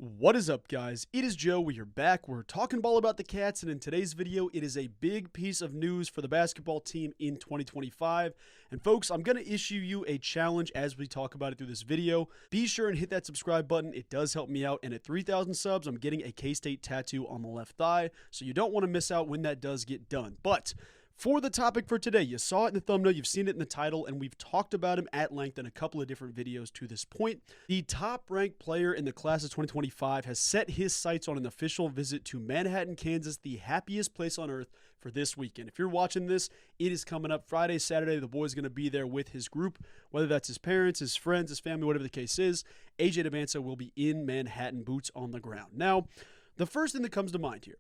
What is up, guys? It is Joe. We are back. We're talking ball about the Cats, and in today's video, it is a big piece of news for the basketball team in 2025. And folks, I'm going to issue you a challenge as we talk about it through this video. Be sure and hit that subscribe button. It does help me out. And at 3,000 subs, I'm getting a K-State tattoo on the left thigh, so you don't want to miss out when that does get done. But for the topic for today, you saw it in the thumbnail, you've seen it in the title, and we've talked about him at length in a couple of different videos to this point. The top-ranked player in the class of 2025 has set his sights on an official visit to Manhattan, Kansas, the happiest place on earth, for this weekend. If you're watching this, it is coming up Friday, Saturday. The boy's going to be there with his group, whether that's his parents, his friends, his family, whatever the case is. AJ Dybantsa will be in Manhattan, boots on the ground. Now, the first thing that comes to mind here,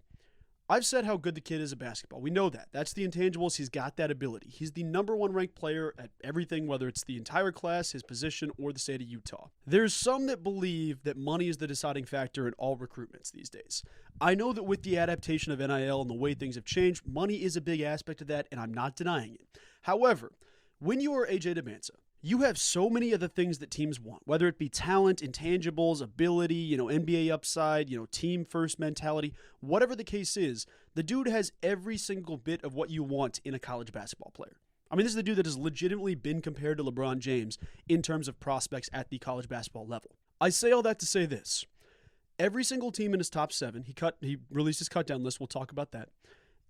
I've said how good the kid is at basketball. We know that. That's the intangibles. He's got that ability. He's the #1 ranked player at everything, whether it's the entire class, his position, or the state of Utah. There's some that believe that money is the deciding factor in all recruitments these days. I know that with the adaptation of NIL and the way things have changed, money is a big aspect of that, and I'm not denying it. However, when you are AJ Dybantsa, you have so many of the things that teams want, whether it be talent, intangibles, ability, NBA upside, team first mentality, whatever the case is, the dude has every single bit of what you want in a college basketball player. I mean, this is the dude that has legitimately been compared to LeBron James in terms of prospects at the college basketball level. I say all that to say this. Every single team in his top 7, he released his cut down list, we'll talk about that.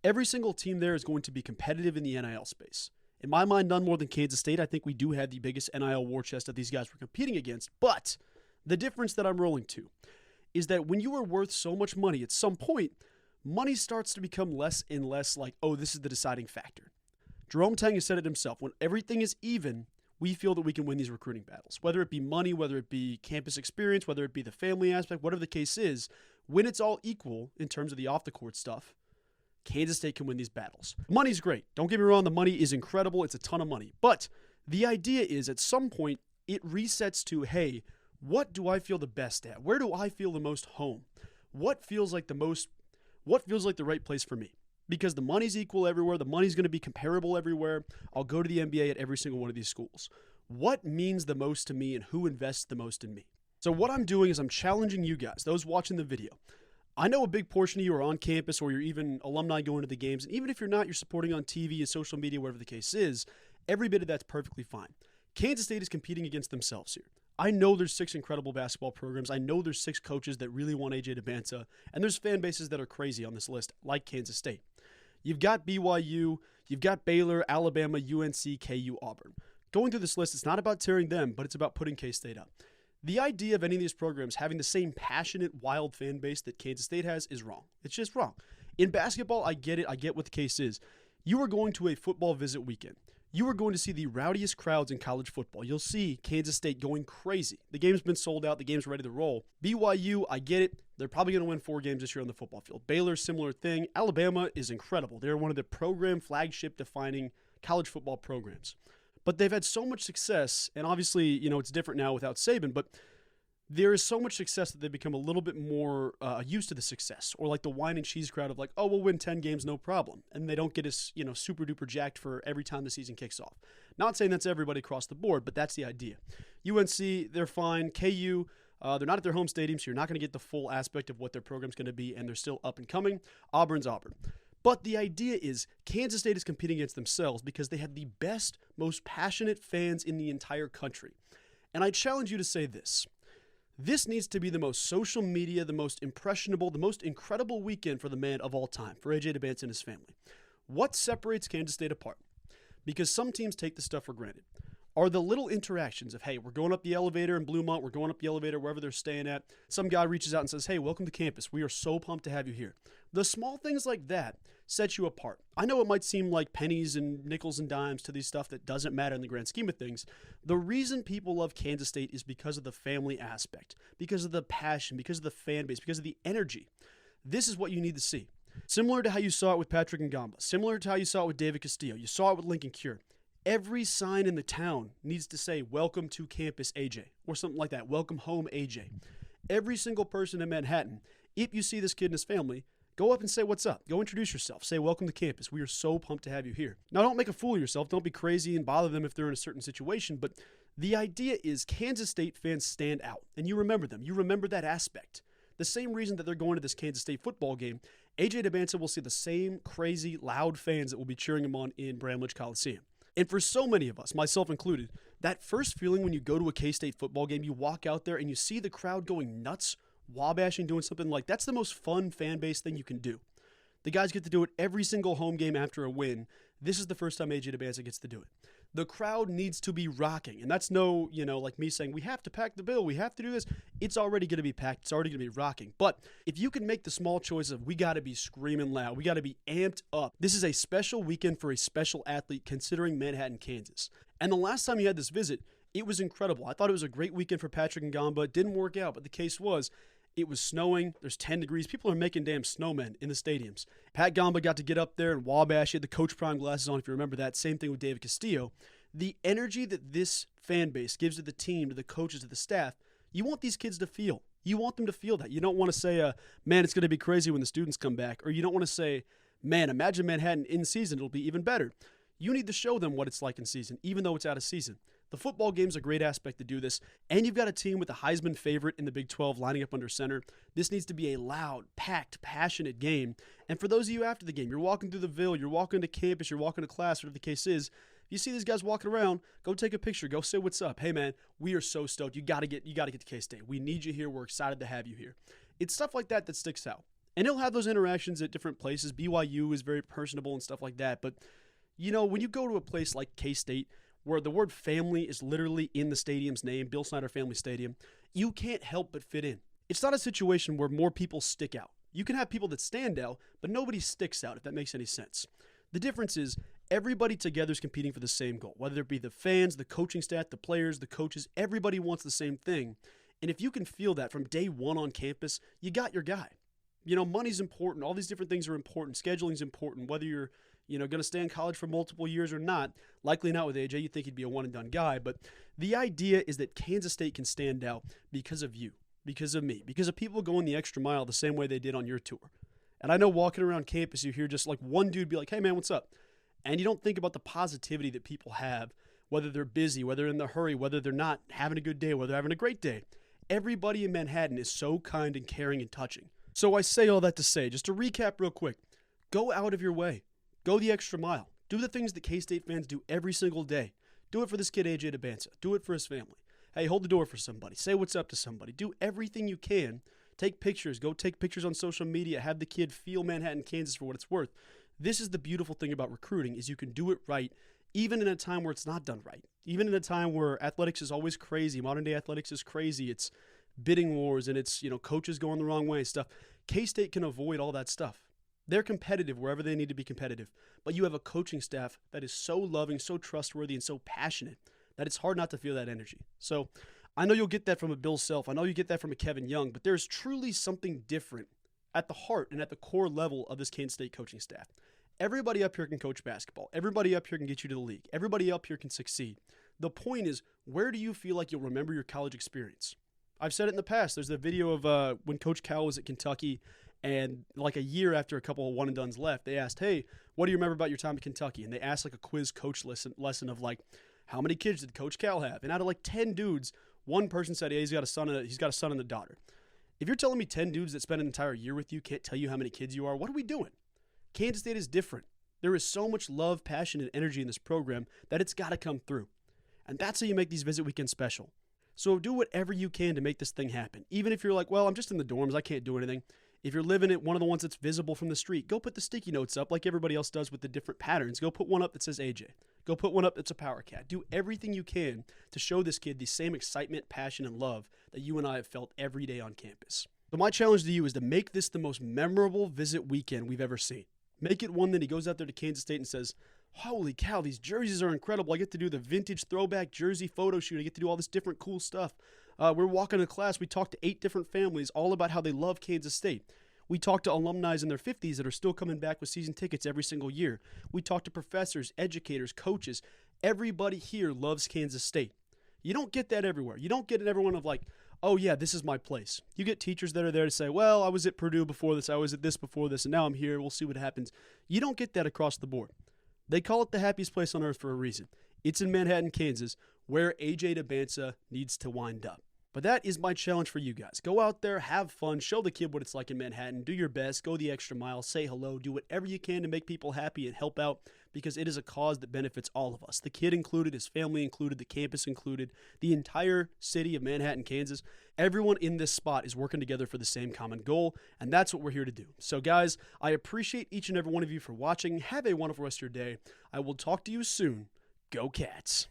Every single team there is going to be competitive in the NIL space. In my mind, none more than Kansas State. I think we do have the biggest NIL war chest that these guys were competing against. But the difference that I'm rolling to is that when you are worth so much money, at some point, money starts to become less and less like, oh, this is the deciding factor. Jerome Tang has said it himself. When everything is even, we feel that we can win these recruiting battles. Whether it be money, whether it be campus experience, whether it be the family aspect, whatever the case is, when it's all equal in terms of the off-the-court stuff, Kansas State can win these battles. Money's great. Don't get me wrong, the money is incredible. It's a ton of money. But the idea is at some point, it resets to, hey, what do I feel the best at? Where do I feel the most home? What feels like the right place for me? Because the money's equal everywhere. The money's going to be comparable everywhere. I'll go to the NBA at every single one of these schools. What means the most to me and who invests the most in me? So what I'm doing is I'm challenging you guys, those watching the video. I know a big portion of you are on campus or you're even alumni going to the games. And even if you're not, you're supporting on TV and social media, whatever the case is, every bit of that's perfectly fine. Kansas State is competing against themselves here. I know there's 6 incredible basketball programs. I know there's 6 coaches that really want AJ Dybantsa. And there's fan bases that are crazy on this list, like Kansas State. You've got BYU, you've got Baylor, Alabama, UNC, KU, Auburn. Going through this list, it's not about tearing them, but it's about putting K-State up. The idea of any of these programs having the same passionate, wild fan base that Kansas State has is wrong. It's just wrong. In basketball, I get it. I get what the case is. You are going to a football visit weekend. You are going to see the rowdiest crowds in college football. You'll see Kansas State going crazy. The game's been sold out. The game's ready to roll. BYU, I get it. They're probably going to win 4 games this year on the football field. Baylor, similar thing. Alabama is incredible. They're one of the program flagship-defining college football programs. But they've had so much success, and obviously, it's different now without Saban, but there is so much success that they've become a little bit more used to the success, or like the wine and cheese crowd of like, oh, we'll win 10 games, no problem. And they don't get us, super duper jacked for every time the season kicks off. Not saying that's everybody across the board, but that's the idea. UNC, they're fine. KU, they're not at their home stadium, so you're not going to get the full aspect of what their program's going to be, and they're still up and coming. Auburn's Auburn. But the idea is Kansas State is competing against themselves because they have the best, most passionate fans in the entire country. And I challenge you to say this. This needs to be the most social media, the most impressionable, the most incredible weekend for the man of all time, for AJ Dybantsa and his family. What separates Kansas State apart? Because some teams take this stuff for granted. Are the little interactions of, hey, we're going up the elevator in Bluemont, we're going up the elevator wherever they're staying at. Some guy reaches out and says, hey, welcome to campus. We are so pumped to have you here. The small things like that set you apart. I know it might seem like pennies and nickels and dimes to these stuff that doesn't matter in the grand scheme of things. The reason people love Kansas State is because of the family aspect, because of the passion, because of the fan base, because of the energy. This is what you need to see. Similar to how you saw it with Patrick Ngamba, similar to how you saw it with David Castillo, you saw it with Lincoln Cure. Every sign in the town needs to say, welcome to campus, AJ, or something like that. Welcome home, AJ. Every single person in Manhattan, if you see this kid and his family, go up and say, what's up? Go introduce yourself. Say, welcome to campus. We are so pumped to have you here. Now, don't make a fool of yourself. Don't be crazy and bother them if they're in a certain situation. But the idea is Kansas State fans stand out, and you remember them. You remember that aspect. the same reason that they're going to this Kansas State football game, AJ Dybantsa will see the same crazy, loud fans that will be cheering him on in Bramlage Coliseum. And for so many of us, myself included, that first feeling when you go to a K-State football game, you walk out there and you see the crowd going nuts, wabashing, doing something like, that's the most fun fan base thing you can do. The guys get to do it every single home game after a win. This is the first time AJ Dybantsa gets to do it. The crowd needs to be rocking. And that's no, like me saying, we have to pack the bill, we have to do this. It's already going to be packed. It's already going to be rocking. But if you can make the small choice of we got to be screaming loud, we got to be amped up. This is a special weekend for a special athlete considering Manhattan, Kansas. And the last time you had this visit, it was incredible. I thought it was a great weekend for Patrick Ngamba. It didn't work out, but the case was, it was snowing. There's 10 degrees. People are making damn snowmen in the stadiums. Pat Gamba got to get up there and wabash. He had the Coach Prime glasses on, if you remember that. Same thing with David Castillo. The energy that this fan base gives to the team, to the coaches, to the staff, you want these kids to feel. You want them to feel that. You don't want to say, man, it's going to be crazy when the students come back. Or you don't want to say, man, imagine Manhattan in season. It'll be even better. You need to show them what it's like in season, even though it's out of season. The football game's a great aspect to do this, and you've got a team with a Heisman favorite in the Big 12 lining up under center. This needs to be a loud, packed, passionate game. And for those of you after the game, you're walking through the Ville, you're walking to campus, you're walking to class, whatever the case is, if you see these guys walking around, go take a picture, go say what's up. Hey man, we are so stoked. You gotta get to K-State. We need you here. We're excited to have you here. It's stuff like that that sticks out. And he'll have those interactions at different places. BYU is very personable and stuff like that. But when you go to a place like K-State, where the word family is literally in the stadium's name, Bill Snyder Family Stadium, you can't help but fit in. It's not a situation where more people stick out. You can have people that stand out, but nobody sticks out, if that makes any sense. The difference is everybody together is competing for the same goal, whether it be the fans, the coaching staff, the players, the coaches, everybody wants the same thing. And if you can feel that from day one on campus, you got your guy. Money's important. All these different things are important. Scheduling's important. Whether you're going to stay in college for multiple years or not. Likely not with AJ. You'd think he'd be a one-and-done guy. But the idea is that Kansas State can stand out because of you, because of me, because of people going the extra mile the same way they did on your tour. And I know walking around campus, you hear just like one dude be like, hey, man, what's up? And you don't think about the positivity that people have, whether they're busy, whether they're in the hurry, whether they're not having a good day, whether they're having a great day. Everybody in Manhattan is so kind and caring and touching. So I say all that to say, just to recap real quick, go out of your way. Go the extra mile. Do the things that K-State fans do every single day. Do it for this kid, AJ Dybantsa. Do it for his family. Hey, hold the door for somebody. Say what's up to somebody. Do everything you can. Take pictures. Go take pictures on social media. Have the kid feel Manhattan, Kansas for what it's worth. This is the beautiful thing about recruiting is you can do it right, even in a time where it's not done right. Even in a time where athletics is always crazy. Modern day athletics is crazy. It's bidding wars and it's, coaches going the wrong way and stuff. K-State can avoid all that stuff. They're competitive wherever they need to be competitive, but you have a coaching staff that is so loving, so trustworthy, and so passionate that it's hard not to feel that energy. So I know you'll get that from a Bill Self. I know you get that from a Kevin Young, but there's truly something different at the heart and at the core level of this Kansas State coaching staff. Everybody up here can coach basketball. Everybody up here can get you to the league. Everybody up here can succeed. The point is, where do you feel like you'll remember your college experience? I've said it in the past. There's the video of when Coach Cal was at Kentucky, and like a year after a couple of one-and-dones left, they asked, hey, what do you remember about your time at Kentucky? And they asked like a quiz coach lesson of like, how many kids did Coach Cal have? And out of like 10 dudes, one person said, hey, he's got a son and a daughter. If you're telling me 10 dudes that spend an entire year with you can't tell you how many kids you are, what are we doing? Kansas State is different. There is so much love, passion, and energy in this program that it's got to come through. And that's how you make these visit weekends special. So do whatever you can to make this thing happen. Even if you're like, well, I'm just in the dorms, I can't do anything. If you're living at one of the ones that's visible from the street, go put the sticky notes up like everybody else does with the different patterns. Go put one up that says AJ. Go put one up that's a Power Cat. Do everything you can to show this kid the same excitement, passion, and love that you and I have felt every day on campus. So my challenge to you is to make this the most memorable visit weekend we've ever seen. Make it one that he goes out there to Kansas State and says, holy cow, these jerseys are incredible. I get to do the vintage throwback jersey photo shoot. I get to do all this different cool stuff. We're walking to class. We talked to 8 different families all about how they love Kansas State. We talked to alumni in their 50s that are still coming back with season tickets every single year. We talked to professors, educators, coaches. Everybody here loves Kansas State. You don't get that everywhere. You don't get it everyone of like, oh yeah, this is my place. You get teachers that are there to say, well, I was at Purdue before this, I was at this before this, and now I'm here. We'll see what happens. You don't get that across the board. They call it the happiest place on earth for a reason. It's in Manhattan, Kansas, where AJ Dybantsa needs to wind up. But that is my challenge for you guys. Go out there, have fun, show the kid what it's like in Manhattan, do your best, go the extra mile, say hello, do whatever you can to make people happy and help out, because it is a cause that benefits all of us. The kid included, his family included, the campus included, the entire city of Manhattan, Kansas. Everyone in this spot is working together for the same common goal, and that's what we're here to do. So guys, I appreciate each and every one of you for watching. Have a wonderful rest of your day. I will talk to you soon. Go Cats.